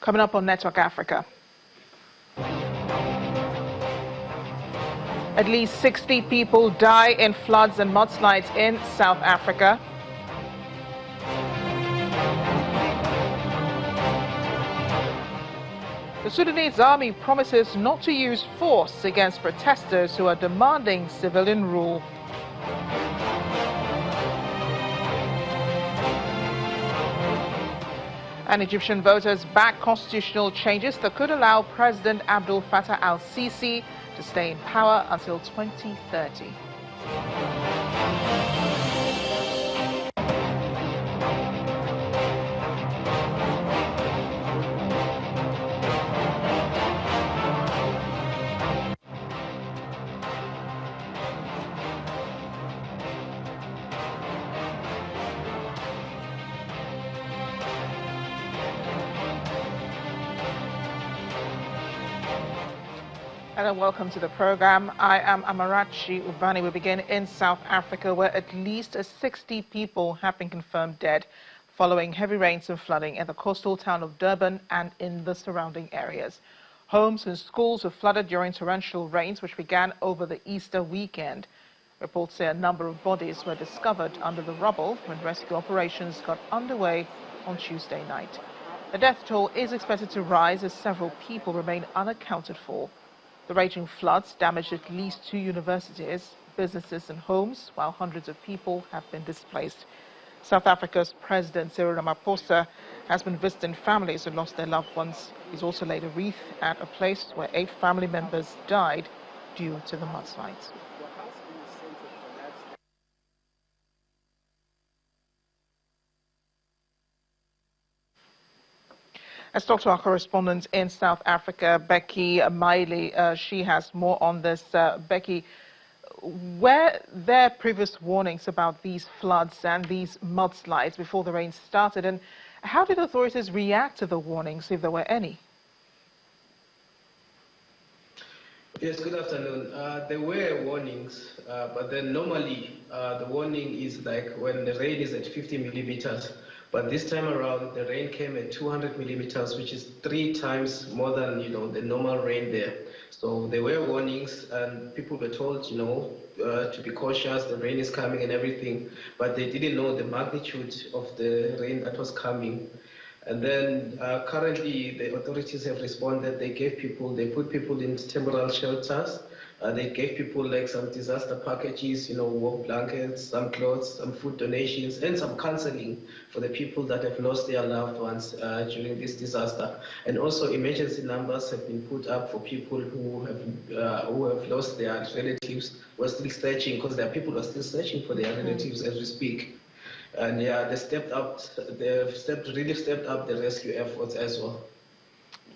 Coming up on Network Africa. At least 60 people die in floods and mudslides in South Africa. The Sudanese army promises not to use force against protesters who are demanding civilian rule. And Egyptian voters back constitutional changes that could allow President Abdel Fattah al-Sisi to stay in power until 2030. And welcome to the program. I am Amarachi Ubani. We begin in South Africa, where at least 60 people have been confirmed dead following heavy rains and flooding in the coastal town of Durban and in the surrounding areas. Homes and schools were flooded during torrential rains, which began over the Easter weekend. Reports say a number of bodies were discovered under the rubble when rescue operations got underway on Tuesday night. The death toll is expected to rise as several people remain unaccounted for. The raging floods damaged at least 2 universities, businesses and homes, while hundreds of people have been displaced. South Africa's President Cyril Ramaphosa has been visiting families who lost their loved ones. He's also laid a wreath at a place where 8 family members died due to the mudslides. Let's talk to our correspondent in South Africa, Becky Miley. She has more on this. Becky, were there previous warnings about these floods and these mudslides before the rain started? And how did authorities react to the warnings, if there were any? Yes, good afternoon. There were warnings, but then normally the warning is like when the rain is at 50 millimeters. But this time around, the rain came at 200 millimeters, which is 3 times more than, the normal rain there. So there were warnings, and people were told, to be cautious, the rain is coming and everything. But they didn't know the magnitude of the rain that was coming. And then currently, the authorities have responded. They put people in temporary shelters. They gave people like some disaster packages, warm blankets, some clothes, some food donations, and some counseling for the people that have lost their loved ones during this disaster. And also emergency numbers have been put up for people who have lost their relatives. We're still searching, because there are people who are still searching for their relatives as we speak. And yeah, they've really stepped up the rescue efforts as well.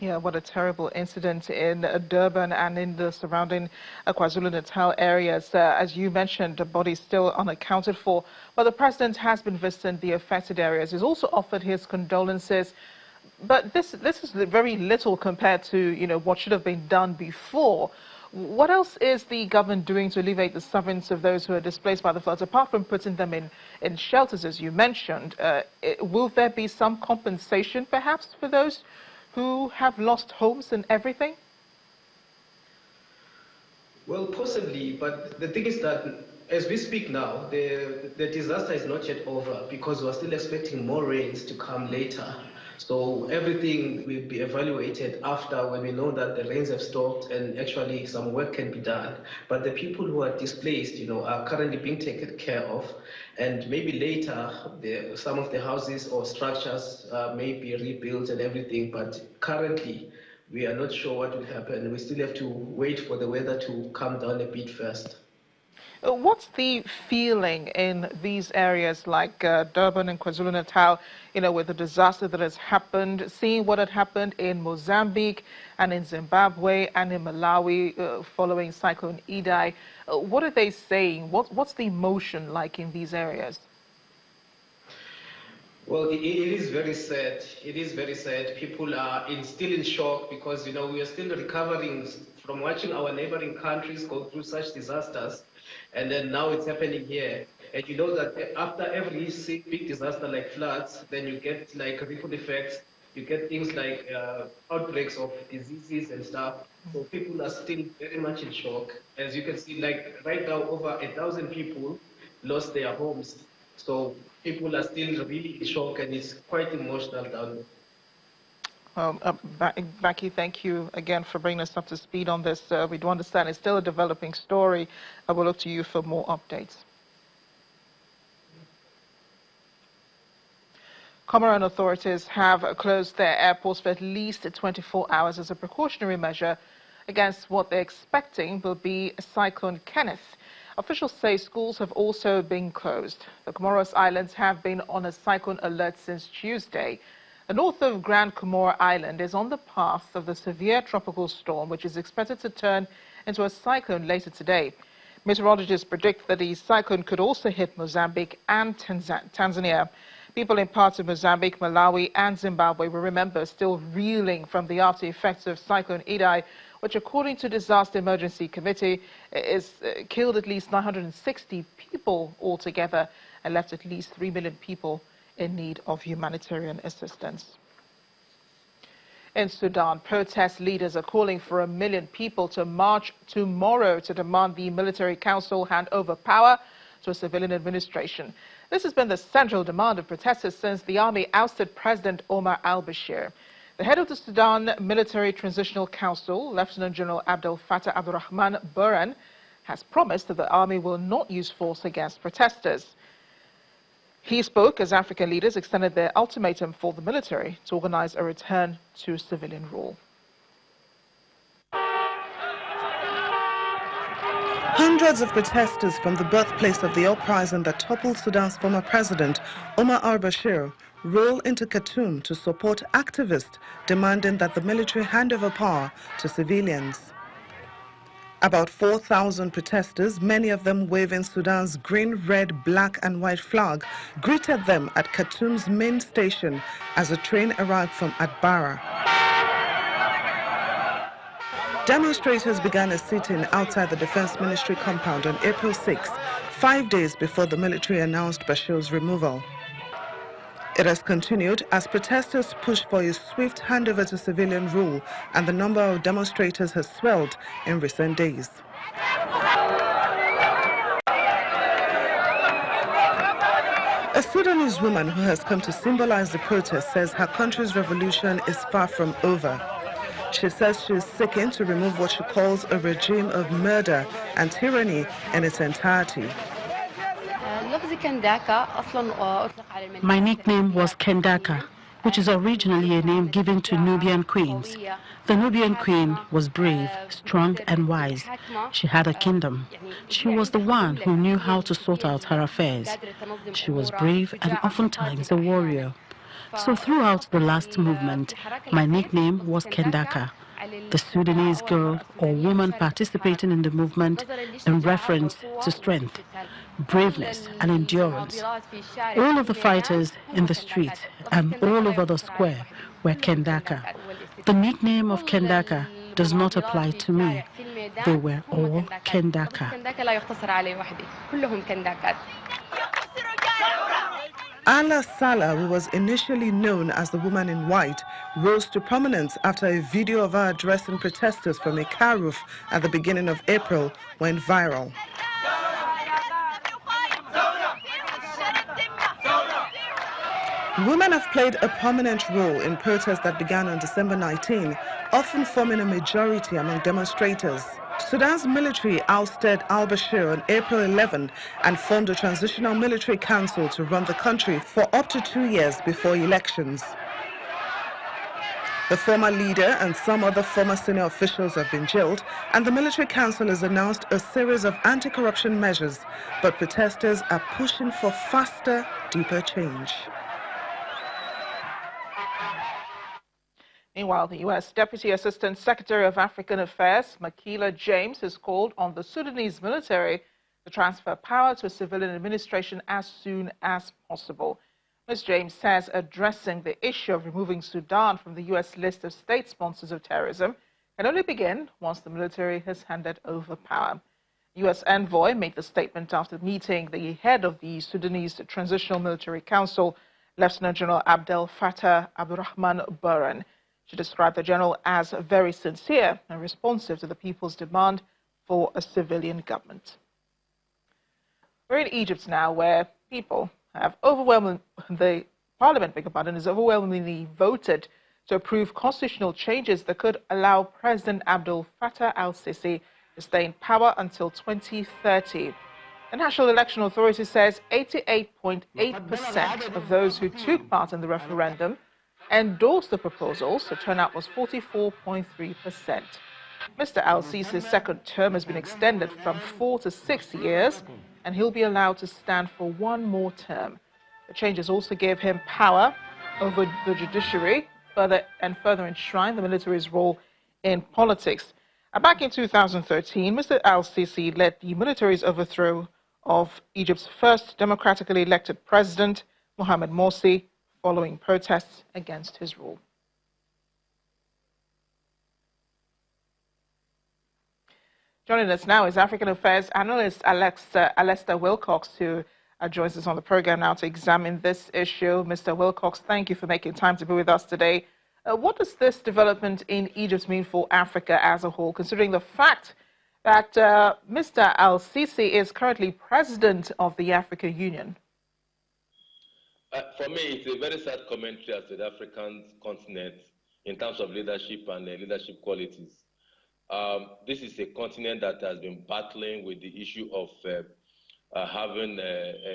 Yeah, what a terrible incident in Durban and in the surrounding KwaZulu-Natal areas. As you mentioned, the bodies still unaccounted for. But the president has been visiting the affected areas. He's also offered his condolences. But this is very little compared to, what should have been done before. What else is the government doing to alleviate the sufferings of those who are displaced by the floods, apart from putting them in shelters, as you mentioned? Will there be some compensation, perhaps, for those who have lost homes and everything? Well, possibly, but the thing is that as we speak now, the disaster is not yet over, because we're still expecting more rains to come later. So everything will be evaluated after, when we know that the rains have stopped and actually some work can be done. But the people who are displaced, are currently being taken care of. And maybe later, some of the houses or structures may be rebuilt and everything. But currently, we are not sure what will happen. We still have to wait for the weather to calm down a bit first. What's the feeling in these areas like Durban and KwaZulu-Natal, with the disaster that has happened, seeing what had happened in Mozambique and in Zimbabwe and in Malawi following Cyclone Idai? What are they saying? What's the emotion like in these areas? Well, it is very sad. It is very sad. People are still in shock, because, we are still recovering from watching our neighboring countries go through such disasters. And then now it's happening here. And that after every big disaster like floods, then you get like ripple effects. you get things like outbreaks of diseases and stuff. So people are still very much in shock. As you can see, like right now, over 1,000 people lost their homes. So people are still really in shock, and it's quite emotional down there. Becky, thank you again for bringing us up to speed on this. We do understand it's still a developing story. I will look to you for more updates. Comoran authorities have closed their airports for at least 24 hours as a precautionary measure against what they're expecting will be Cyclone Kenneth. Officials say schools have also been closed. The Comoros Islands have been on a cyclone alert since Tuesday. The north of Grand Comoro Island is on the path of the severe tropical storm, which is expected to turn into a cyclone later today. Meteorologists predict that the cyclone could also hit Mozambique and Tanzania. People in parts of Mozambique, Malawi and Zimbabwe will remember still reeling from the after effects of Cyclone Idai, which according to Disaster Emergency Committee is killed at least 960 people altogether and left at least 3 million people in need of humanitarian assistance. In Sudan, protest leaders are calling for 1 million people to march tomorrow to demand the military council hand over power to a civilian administration. This has been the central demand of protesters since the army ousted President Omar al-Bashir. The head of the Sudan Military Transitional Council, Lieutenant General Abdel Fattah Abdurrahman Burhan, has promised that the army will not use force against protesters. He spoke as African leaders extended their ultimatum for the military to organize a return to civilian rule. Hundreds of protesters from the birthplace of the uprising that toppled Sudan's former president, Omar al-Bashir, roll into Khartoum to support activists demanding that the military hand over power to civilians. About 4,000 protesters, many of them waving Sudan's green, red, black and white flag, greeted them at Khartoum's main station as a train arrived from Atbara. Demonstrators began a sit-in outside the Defense Ministry compound on April 6, 5 days before the military announced Bashir's removal. It has continued as protesters push for a swift handover to civilian rule, and the number of demonstrators has swelled in recent days. A Sudanese woman who has come to symbolize the protest says her country's revolution is far from over. She says she is seeking to remove what she calls a regime of murder and tyranny in its entirety. My nickname was Kendaka, which is originally a name given to Nubian queens. The Nubian queen was brave, strong and wise. She had a kingdom. She was the one who knew how to sort out her affairs. She was brave and oftentimes a warrior. So throughout the last movement, my nickname was Kendaka, the Sudanese girl or woman participating in the movement in reference to strength, braveness and endurance. All of the fighters in the street and all over the square were Kendaka. The nickname of Kendaka does not apply to me. They were all Kendaka. Ala Salah, who was initially known as the woman in white, rose to prominence after a video of her addressing protesters from a car roof at the beginning of April went viral. Women have played a prominent role in protests that began on December 19, often forming a majority among demonstrators. Sudan's military ousted al-Bashir on April 11 and formed a transitional military council to run the country for up to 2 years before elections. The former leader and some other former senior officials have been jailed, and the military council has announced a series of anti-corruption measures, but protesters are pushing for faster, deeper change. Meanwhile, the U.S. Deputy Assistant Secretary of African Affairs, Makila James, has called on the Sudanese military to transfer power to a civilian administration as soon as possible. Ms. James says addressing the issue of removing Sudan from the U.S. list of state sponsors of terrorism can only begin once the military has handed over power. U.S. envoy made the statement after meeting the head of the Sudanese Transitional Military Council, Lieutenant General Abdel Fattah Abdurrahman Burhan. She described the general as very sincere and responsive to the people's demand for a civilian government. We're in Egypt now, where people have the parliament, is overwhelmingly voted to approve constitutional changes that could allow President Abdel Fattah al-Sisi to stay in power until 2030. The National Election Authority says 88.8% of those who took part in the referendum endorsed the proposals. The turnout was 44.3%. Mr. al-Sisi's second term has been extended from 4 to 6 years, and he'll be allowed to stand for one more term. The changes also gave him power over the judiciary, further enshrine the military's role in politics. Back in 2013, Mr. al-Sisi led the military's overthrow of Egypt's first democratically elected president, Mohamed Morsi, following protests against his rule. Joining us now is African Affairs analyst Alester Wilcox, who joins us on the program now to examine this issue. Mr. Wilcox, thank you for making time to be with us today. What does this development in Egypt mean for Africa as a whole, considering the fact that Mr. al-Sisi is currently president of the African Union? For me, it's a very sad commentary as to the African continent in terms of leadership and leadership qualities. This is a continent that has been battling with the issue of having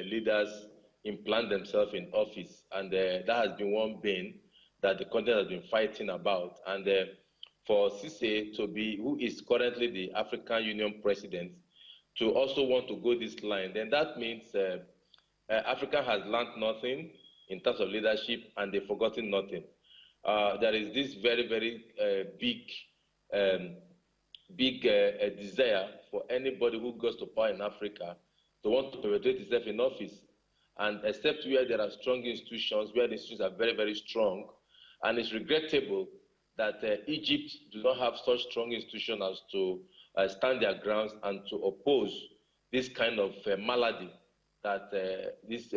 leaders implant themselves in office, and that has been one bane that the continent has been fighting about. And for Sisi to be, who is currently the African Union president, to also want to go this line, then that means Africa has learned nothing in terms of leadership, and they've forgotten nothing. There is this very, very big desire for anybody who goes to power in Africa to want to perpetuate itself in office. And except where there are strong institutions, where the institutions are very, very strong, and it's regrettable that Egypt do not have such strong institutions as to stand their grounds and to oppose this kind of malady that this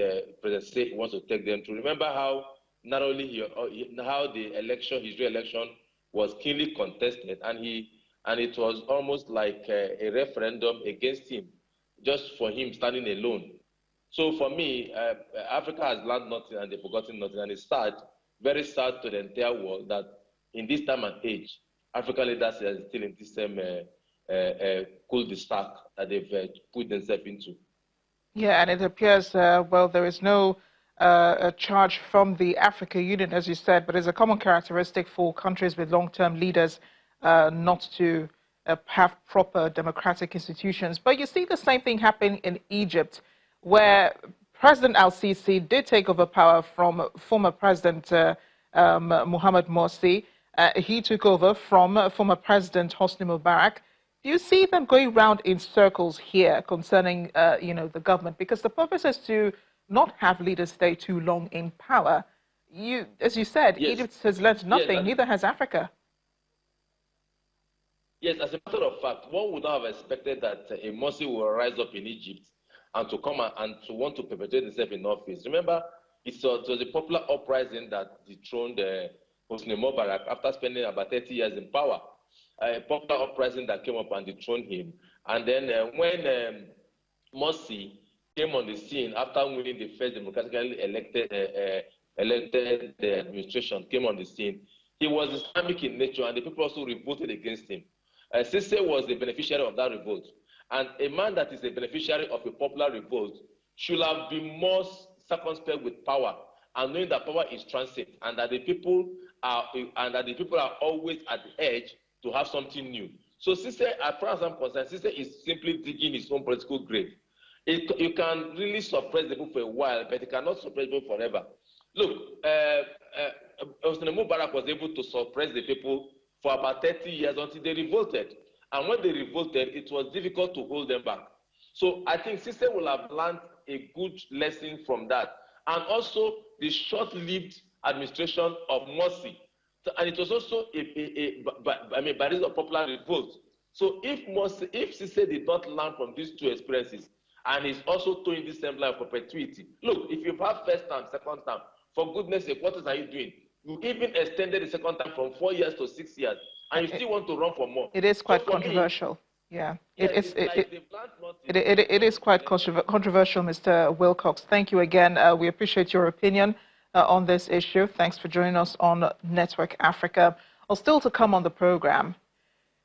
President Sisi wants to take them to. Remember how narrowly how his re-election was keenly contested, and it was almost like a referendum against him, just for him standing alone. So for me, Africa has learned nothing and they've forgotten nothing, and it's sad, very sad to the entire world that in this time and age, African leaders are still in this same cul-de-sac that they've put themselves into. Yeah, and it appears, well, there is no a charge from the African Union, as you said, but it's a common characteristic for countries with long-term leaders not to have proper democratic institutions. But you see the same thing happen in Egypt, where President al-Sisi did take over power from former President Mohamed Morsi. He took over from former President Hosni Mubarak. Do you see them going round in circles here concerning, the government? Because the purpose is to not have leaders stay too long in power. As you said, yes. Egypt has learned nothing, yes, neither has Africa. Yes, as a matter of fact, one would not have expected that a Morsi will rise up in Egypt and to come and to want to perpetuate himself in office. Remember, it was a popular uprising that dethroned Hosni Mubarak after spending about 30 years in power. A popular uprising that came up and dethroned him. And then when Morsi came on the scene after winning the first democratically elected administration, came on the scene, he was Islamic in nature, and the people also revolted against him. Sisi was the beneficiary of that revolt. And a man that is a beneficiary of a popular revolt should have been more circumspect with power, and knowing that power is transit, and that the people are always at the edge to have something new. So Sisi, as far as I'm concerned, Sisi is simply digging his own political grave. You can really suppress the people for a while, but you cannot suppress them forever. Look, Hosni Mubarak was able to suppress the people for about 30 years until they revolted. And when they revolted, it was difficult to hold them back. So I think Sisi will have learned a good lesson from that. And also the short-lived administration of Morsi. And it was also by reason of popular revolt. So if Sisi did not learn from these two experiences, and he's also towing this same line of perpetuity. Look, if you have first term, second term, For goodness sake, what else are you doing? You even extended the second term from 4 years to 6 years, and you still want to run for more. It is quite So controversial. Yeah, it is quite controversial, Mr. Wilcox. Thank you again. We appreciate your opinion on this issue. Thanks for joining us on Network Africa. Still to come on the program,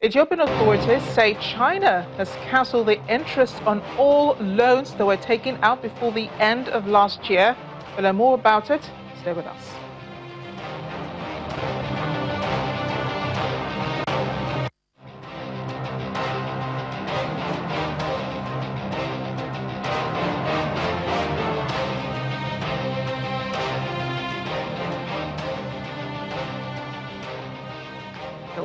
Ethiopian authorities say China has cancelled the interest on all loans that were taken out before the end of last year. We'll learn more about it. Stay with us.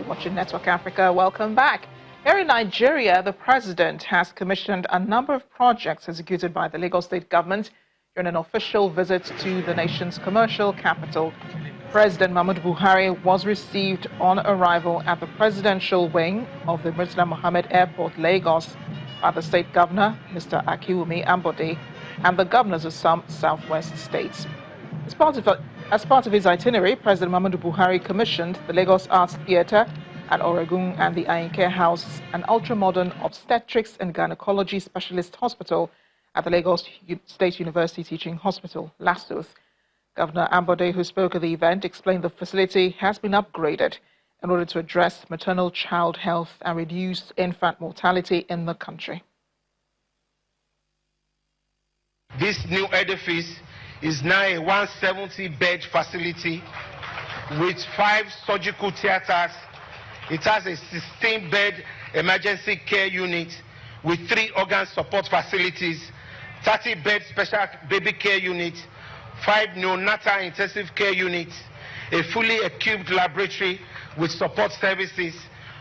Watching Network Africa, welcome back. Here in Nigeria, the president has commissioned a number of projects executed by the Lagos state government during an official visit to the nation's commercial capital. President Muhammadu Buhari was received on arrival at the presidential wing of the Murtala Mohammed Airport, Lagos, by the state governor, Mr. Akiwumi Ambode, and the governors of some southwest states. As part of his itinerary, President Muhammadu Buhari commissioned the Lagos Arts Theatre at Oregun and the Ayinke House, an ultra-modern obstetrics and gynecology specialist hospital at the Lagos State University Teaching Hospital, LASUTH. Governor Ambode, who spoke at the event, explained the facility has been upgraded in order to address maternal child health and reduce infant mortality in the country. This new edifice is now a 170-bed facility with 5 surgical theaters. It has a 16-bed emergency care unit with 3 organ support facilities, 30-bed special baby care unit, 5 neonatal intensive care units, a fully equipped laboratory with support services,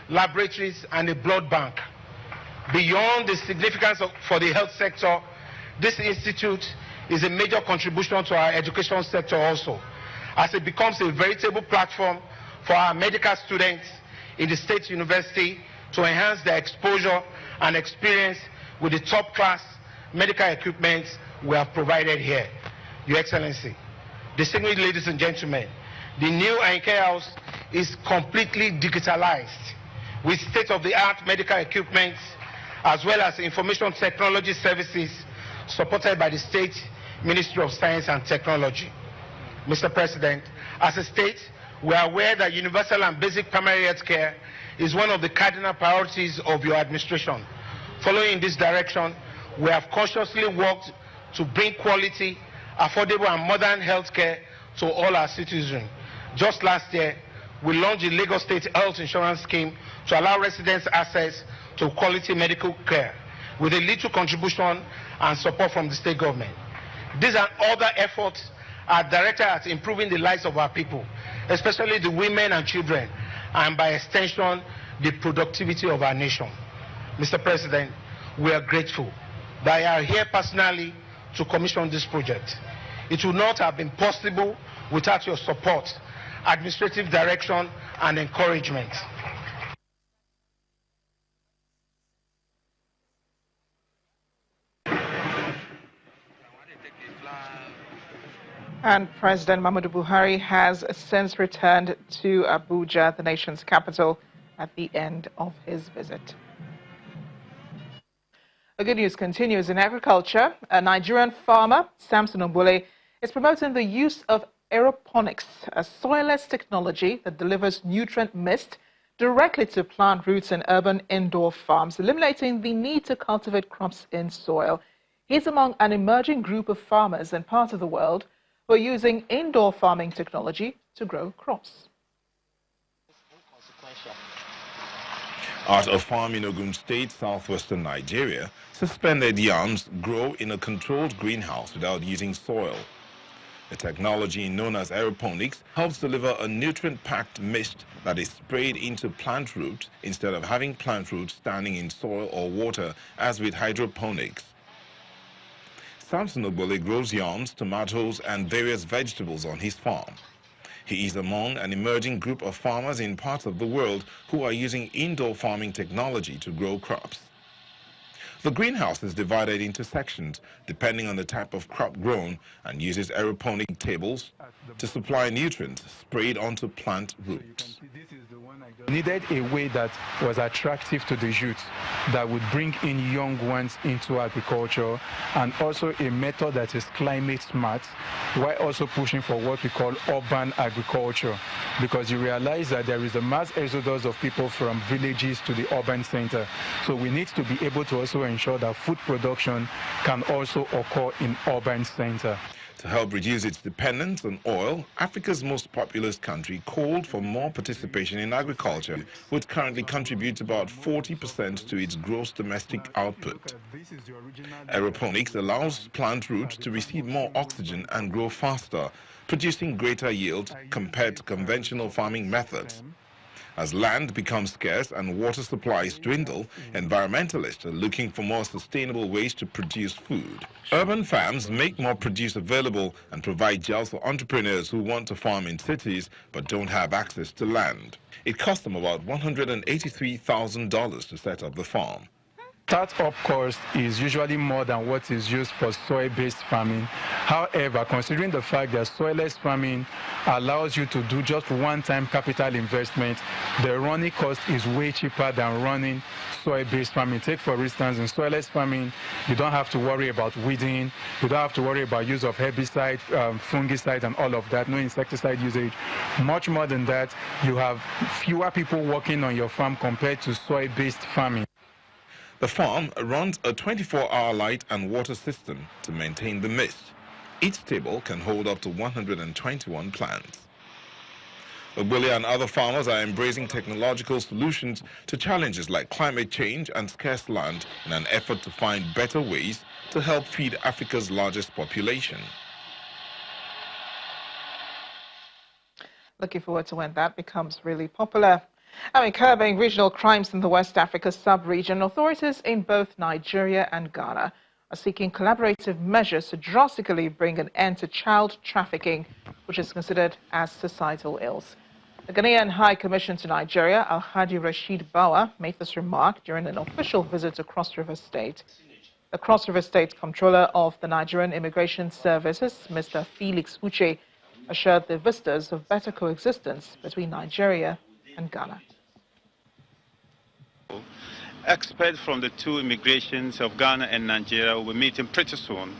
laboratories, and a blood bank. Beyond the significance for the health sector, this institute is a major contribution to our education sector also, as it becomes a veritable platform for our medical students in the state university to enhance their exposure and experience with the top-class medical equipment we have provided here. Your Excellency, distinguished ladies and gentlemen, the new Ayinke House is completely digitalized with state-of-the-art medical equipment as well as information technology services supported by the State Ministry of Science and Technology. Mr. President, as a state, we are aware that universal and basic primary health care is one of the cardinal priorities of your administration. Following this direction, we have consciously worked to bring quality, affordable and modern health care to all our citizens. Just last year, we launched the Lagos State Health Insurance Scheme to allow residents access to quality medical care with a little contribution and support from the state government. These and other efforts are directed at improving the lives of our people, especially the women and children, and by extension, the productivity of our nation. Mr. President, we are grateful that I am here personally to commission this project. It would not have been possible without your support, administrative direction, and encouragement. And President Muhammadu Buhari has since returned to Abuja, the nation's capital, at the end of his visit. The good news continues in agriculture. A Nigerian farmer, Samson Obule, is promoting the use of aeroponics, a soilless technology that delivers nutrient mist directly to plant roots in urban indoor farms, eliminating the need to cultivate crops in soil. He's among an emerging group of farmers in parts of the world who are using indoor farming technology to grow crops. At a farm in Ogun State, southwestern Nigeria, suspended yams grow in a controlled greenhouse without using soil. The technology known as aeroponics helps deliver a nutrient-packed mist that is sprayed into plant roots instead of having plant roots standing in soil or water as with hydroponics. Samson Obole grows yams, tomatoes, and various vegetables on his farm. He is among an emerging group of farmers in parts of the world who are using indoor farming technology to grow crops. The greenhouse is divided into sections depending on the type of crop grown and uses aeroponic tables to supply nutrients sprayed onto plant roots. Needed a way that was attractive to the youth, that would bring in young ones into agriculture, and also a method that is climate smart, while also pushing for what we call urban agriculture, because you realize that there is a mass exodus of people from villages to the urban center. So we need to be able to also ensure that food production can also occur in urban center. To help reduce its dependence on oil, Africa's most populous country called for more participation in agriculture, which currently contributes about 40% to its gross domestic output. Aeroponics allows plant roots to receive more oxygen and grow faster, producing greater yield compared to conventional farming methods. As land becomes scarce and water supplies dwindle, environmentalists are looking for more sustainable ways to produce food. Urban farms make more produce available and provide jobs for entrepreneurs who want to farm in cities but don't have access to land. It costs them about $183,000 to set up the farm. Start-up cost is usually more than what is used for soil-based farming. However, considering the fact that soilless farming allows you to do just one-time capital investment, the running cost is way cheaper than running soil-based farming. Take, for instance, in soilless farming, you don't have to worry about weeding, you don't have to worry about use of herbicide, fungicide, and all of that, no insecticide usage. Much more than that, you have fewer people working on your farm compared to soil-based farming. The farm runs a 24-hour light and water system to maintain the mist. Each table can hold up to 121 plants. Ogbole and other farmers are embracing technological solutions to challenges like climate change and scarce land in an effort to find better ways to help feed Africa's largest population. Looking forward to when that becomes really popular. Curbing regional crimes in the West Africa sub-region, authorities in both Nigeria and Ghana are seeking collaborative measures to drastically bring an end to child trafficking, which is considered as societal ills. The Ghanaian High Commission to Nigeria, Alhaji Rashid Bawa, made this remark during an official visit to Cross River State. The Cross River State Controller of the Nigerian Immigration Services, Mr. Felix Uche, assured the visitors of better coexistence between Nigeria and Ghana. Experts from the two immigrations of Ghana and Nigeria will be meeting pretty soon,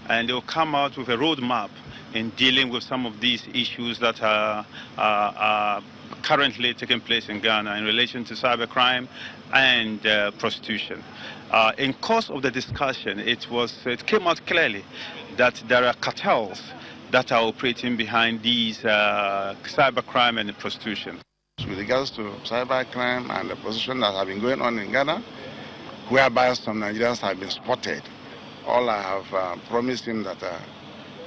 and they will come out with a roadmap in dealing with some of these issues that are currently taking place in Ghana in relation to cybercrime and prostitution. In course of the discussion, it came out clearly that there are cartels that are operating behind these cybercrime and prostitution. With regards to cybercrime and the prostitution that have been going on in Ghana, whereby some Nigerians have been spotted, all I have promised him that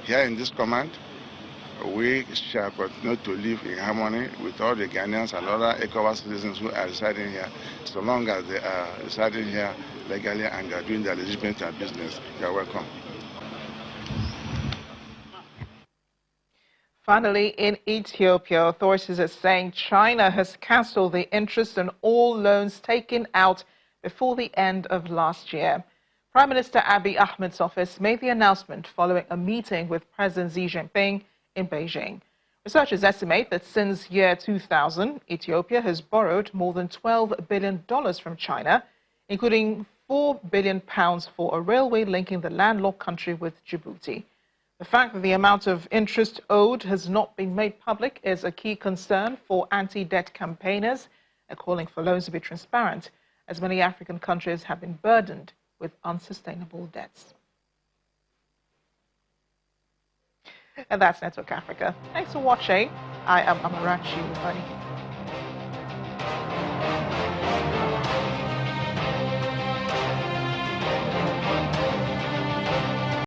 here in this command, we shall continue to live in harmony with all the Ghanaians and other ECOWAS citizens who are residing here, so long as they are residing here legally and they are doing their legitimate business. You are welcome. Finally, in Ethiopia, authorities are saying China has cancelled the interest on all loans taken out before the end of last year. Prime Minister Abiy Ahmed's office made the announcement following a meeting with President Xi Jinping in Beijing. Researchers estimate that since year 2000, Ethiopia has borrowed more than $12 billion from China, including £4 billion for a railway linking the landlocked country with Djibouti. The fact that the amount of interest owed has not been made public is a key concern for anti-debt campaigners, calling for loans to be transparent, as many African countries have been burdened with unsustainable debts. And that's Network Africa. Thanks for watching. I am Amarachi Ubani.